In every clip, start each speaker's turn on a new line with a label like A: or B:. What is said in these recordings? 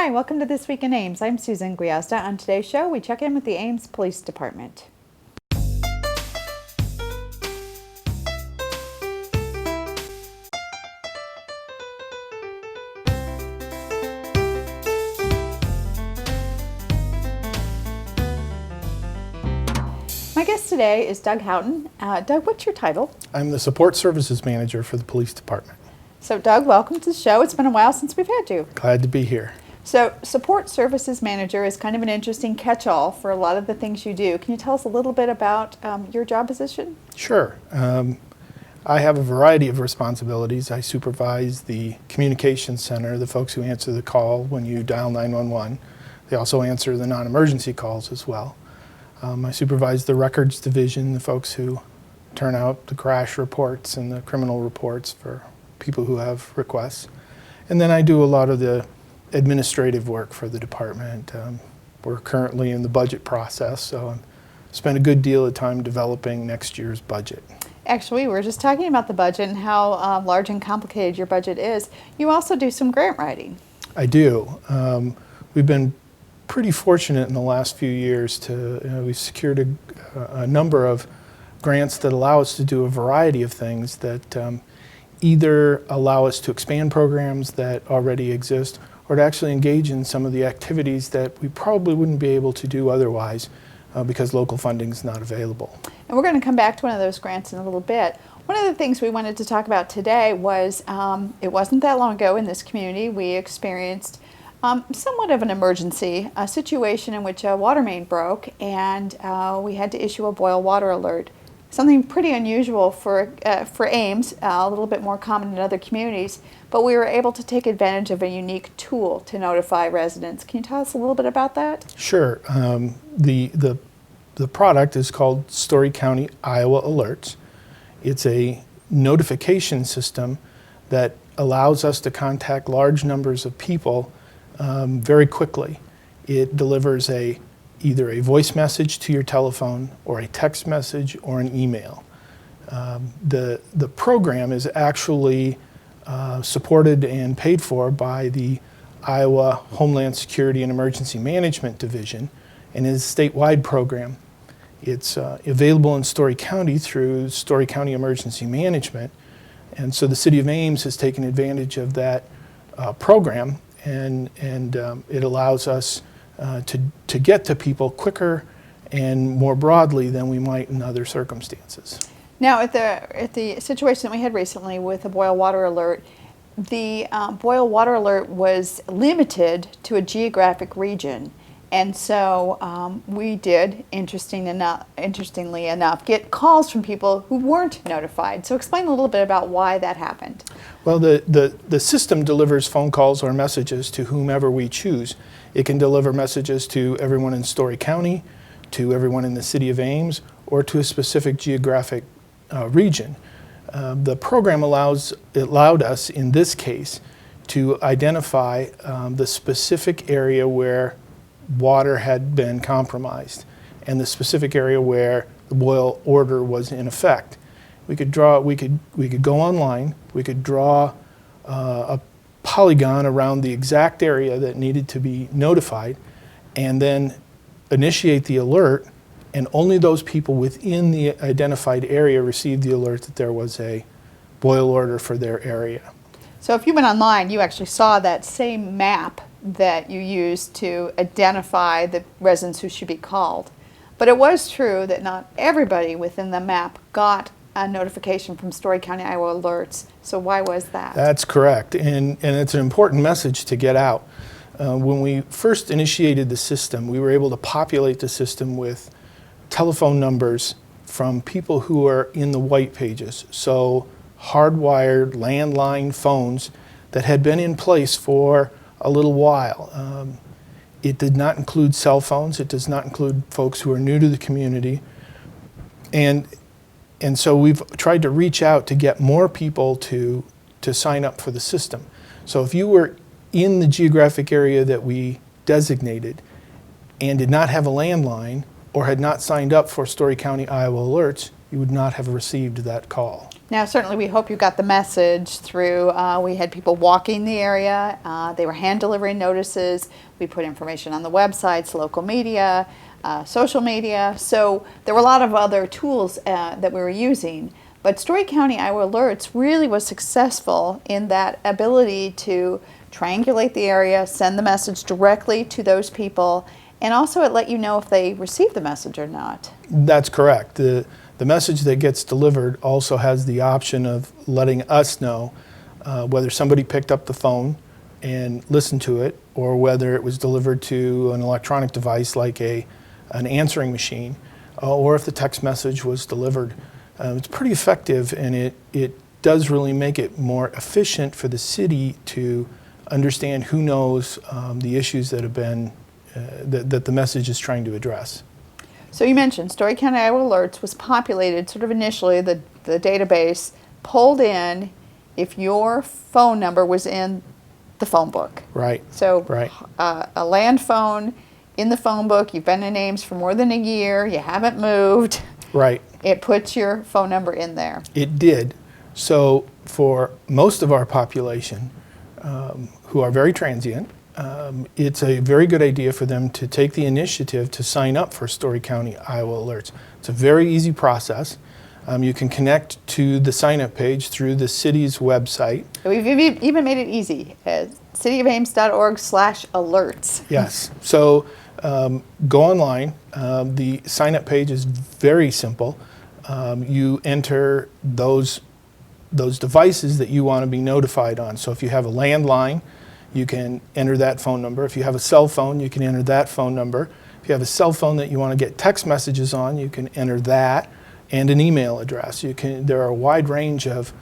A: Hi, welcome to This Week in Ames. I'm Susan Guiazda. On today's show, we check in with the Ames Police Department. My guest today is Doug Houghton. Doug, what's your title?
B: I'm the Support Services Manager for the Police Department.
A: So, Doug, welcome to the show. It's been a while since we've had you.
B: Glad to be here.
A: So, Support Services Manager is kind of an interesting catch-all for a lot of the things you do. Can you tell us a little bit about your job position?
B: Sure. I have a variety of responsibilities. I supervise the communications center, the folks who answer the call when you dial 911. They also answer the non-emergency calls as well. I supervise the records division, the folks who turn out the crash reports and the criminal reports for people who have requests. And then I do a lot of the administrative work for the department. We're currently in the budget process, so I spent a good deal of time developing next year's budget.
A: Actually, we were just talking about the budget and how large and complicated your budget is. You also do some grant writing.
B: I do. We've been pretty fortunate in the last few years to, we've secured a number of grants that allow us to do a variety of things that either allow us to expand programs that already exist or to actually engage in some of the activities that we probably wouldn't be able to do otherwise because local funding is not available.
A: And we're going to come back to one of those grants in a little bit. One of the things we wanted to talk about today was it wasn't that long ago in this community we experienced somewhat of an emergency, a situation in which a water main broke and we had to issue a boil water alert. Something pretty unusual for Ames, a little bit more common in other communities, but we were able to take advantage of a unique tool to notify residents. Can you tell us a little bit about that?
B: Sure. The product is called Story County, Iowa Alerts. It's a notification system that allows us to contact large numbers of people very quickly. It delivers either a voice message to your telephone or a text message or an email. The program is actually supported and paid for by the Iowa Homeland Security and Emergency Management Division and is a statewide program. It's available in Story County through Story County Emergency Management, and so the City of Ames has taken advantage of that program, and it allows us to get to people quicker and more broadly than we might in other circumstances.
A: Now, at the situation that we had recently with the boil water alert, the boil water alert was limited to a geographic region, and so we did, interestingly enough, get calls from people who weren't notified. So explain a little bit about why that happened.
B: Well, the system delivers phone calls or messages to whomever we choose. It can deliver messages to everyone in Story County, to everyone in the City of Ames, or to a specific geographic region. The program allowed us, in this case, to identify the specific area where water had been compromised and the specific area where the boil order was in effect. We could go online, we could draw a polygon around the exact area that needed to be notified and then initiate the alert, and only those people within the identified area received the alert that there was a boil order for their area.
A: So if you went online, you actually saw that same map that you used to identify the residents who should be called. But it was true that not everybody within the map got a notification from Story County, Iowa Alerts. So why was that?
B: That's correct, and it's an important message to get out. When we first initiated the system, we were able to populate the system with telephone numbers from people who are in the white pages, so hardwired landline phones that had been in place for a little while. It did not include cell phones. It does not include folks who are new to the community. And so we've tried to reach out to get more people to sign up for the system. So if you were in the geographic area that we designated and did not have a landline or had not signed up for Story County, Iowa Alerts, you would not have received that call.
A: Now, certainly we hope you got the message through, we had people walking the area, they were hand delivering notices, we put information on the websites, local media, social media, so there were a lot of other tools that we were using. But Story County Iowa Alerts really was successful in that ability to triangulate the area, send the message directly to those people, and also it let you know if they received the message or not.
B: That's correct. The message that gets delivered also has the option of letting us know whether somebody picked up the phone and listened to it, or whether it was delivered to an electronic device like an answering machine, or if the text message was delivered. It's pretty effective, and it does really make it more efficient for the city to understand who knows the issues that have been that the message is trying to address.
A: So you mentioned Story County Iowa Alerts was populated sort of initially, the database pulled in if your phone number was in the phone book.
B: Right.
A: So
B: right.
A: A land phone in the phone book, you've been in Ames for more than a year, you haven't moved.
B: Right.
A: It puts your phone number in there.
B: It did. So for most of our population, who are very transient, it's a very good idea for them to take the initiative to sign up for Story County Iowa Alerts. It's a very easy process. You can connect to the sign-up page through the city's website.
A: We've even made it easy, cityofames.org/alerts.
B: Yes. So go online. The sign-up page is very simple. You enter those devices that you want to be notified on. So if you have a landline, you can enter that phone number. If you have a cell phone, you can enter that phone number. If you have a cell phone that you want to get text messages on, you can enter that, and an email address. There are a wide range of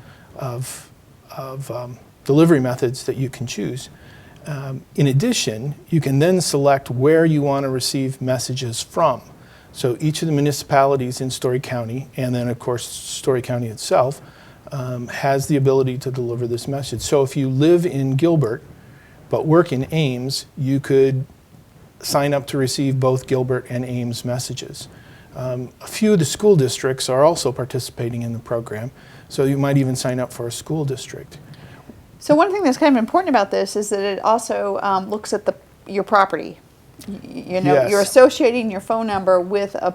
B: delivery methods that you can choose. In addition, you can then select where you want to receive messages from. So each of the municipalities in Story County, and then of course Story County itself, has the ability to deliver this message. So if you live in Gilbert but work in Ames, you could sign up to receive both Gilbert and Ames messages. A few of the school districts are also participating in the program, so you might even sign up for a school district.
A: So one thing that's kind of important about this is that it also looks at your property. You know,
B: Yes.
A: You're associating your phone number with a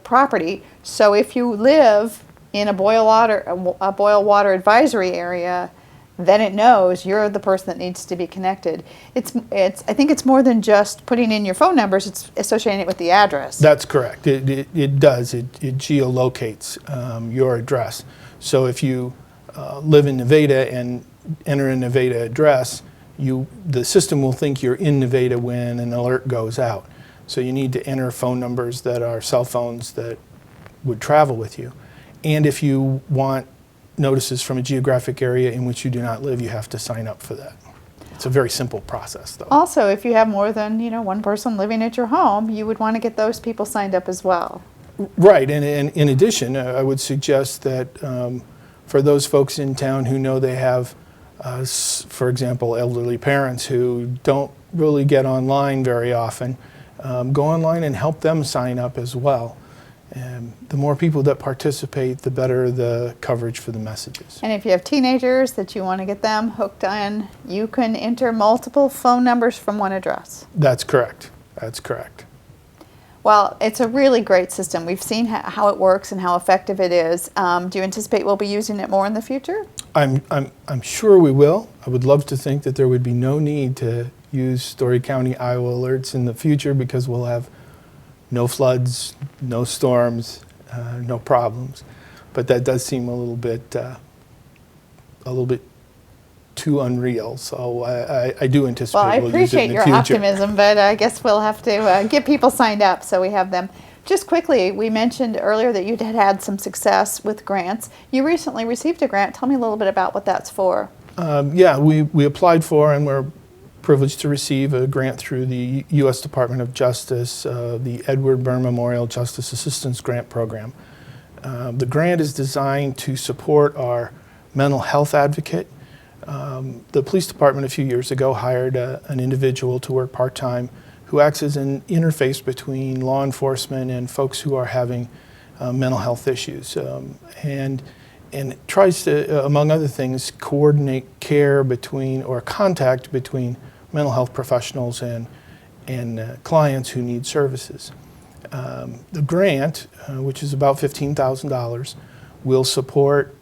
A: property. So if you live in a boil water advisory area, then it knows you're the person that needs to be connected. I think it's more than just putting in your phone numbers, it's associating it with the address.
B: That's correct. It does. It geolocates your address. So if you live in Nevada and enter a Nevada address, the system will think you're in Nevada when an alert goes out. So you need to enter phone numbers that are cell phones that would travel with you. And if you want notices from a geographic area in which you do not live, you have to sign up for that. It's a very simple process, though.
A: Also, if you have more than one person living at your home, you would want to get those people signed up as well.
B: Right, and in addition, I would suggest that for those folks in town who know they have, for example, elderly parents who don't really get online very often, go online and help them sign up as well. And the more people that participate, the better the coverage for the messages.
A: And if you have teenagers that you want to get them hooked on, you can enter multiple phone numbers from one address.
B: That's correct. That's correct.
A: Well, it's a really great system. We've seen how it works and how effective it is. Do you anticipate we'll be using it more in the future?
B: I'm sure we will. I would love to think that there would be no need to use Story County Iowa Alerts in the future, because we'll have no floods, no storms, no problems. But that does seem a little bit too unreal. So I do anticipate
A: Well, I
B: we'll use it in
A: appreciate
B: the
A: your
B: future.
A: optimism, but I guess we'll have to get people signed up so we have them. Just quickly, we mentioned earlier that you had some success with grants. You recently received a grant. Tell me a little bit about what that's for.
B: Yeah, we applied for and we're privileged to receive a grant through the U.S. Department of Justice, the Edward Byrne Memorial Justice Assistance Grant Program. The grant is designed to support our mental health advocate. The police department a few years ago hired an individual to work part-time who acts as an interface between law enforcement and folks who are having mental health issues. And and it tries to, among other things, coordinate care between, or contact between mental health professionals and clients who need services. The grant, which is about $15,000, will support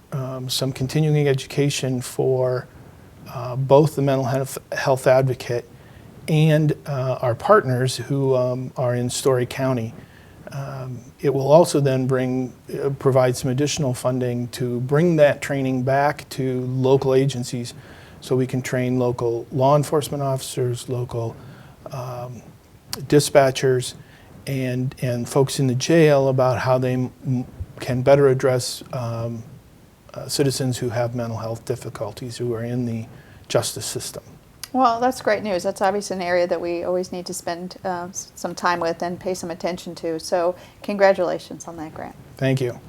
B: some continuing education for both the mental health advocate and our partners who are in Story County. It will also then provide some additional funding to bring that training back to local agencies so we can train local law enforcement officers, local dispatchers, and folks in the jail about how they can better address citizens who have mental health difficulties who are in the justice system.
A: Well, that's great news. That's obviously an area that we always need to spend some time with and pay some attention to. So congratulations on that grant.
B: Thank you.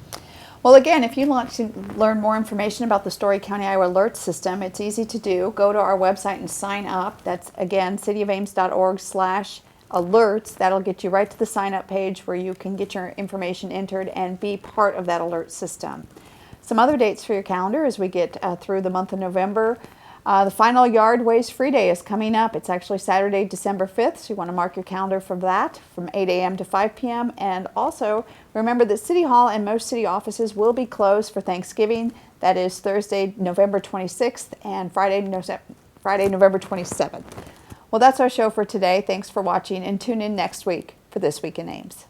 A: Well, again, if you want to learn more information about the Story County, Iowa Alert System, it's easy to do. Go to our website and sign up. That's, again, cityofames.org/alerts. That'll get you right to the sign-up page where you can get your information entered and be part of that alert system. Some other dates for your calendar as we get through the month of November. The final Yard Waste Free Day is coming up. It's actually Saturday, December 5th, so you want to mark your calendar for that from 8 a.m. to 5 p.m. And also remember that City Hall and most city offices will be closed for Thanksgiving. That is Thursday, November 26th and Friday, November 27th. Well, that's our show for today. Thanks for watching and tune in next week for This Week in Ames.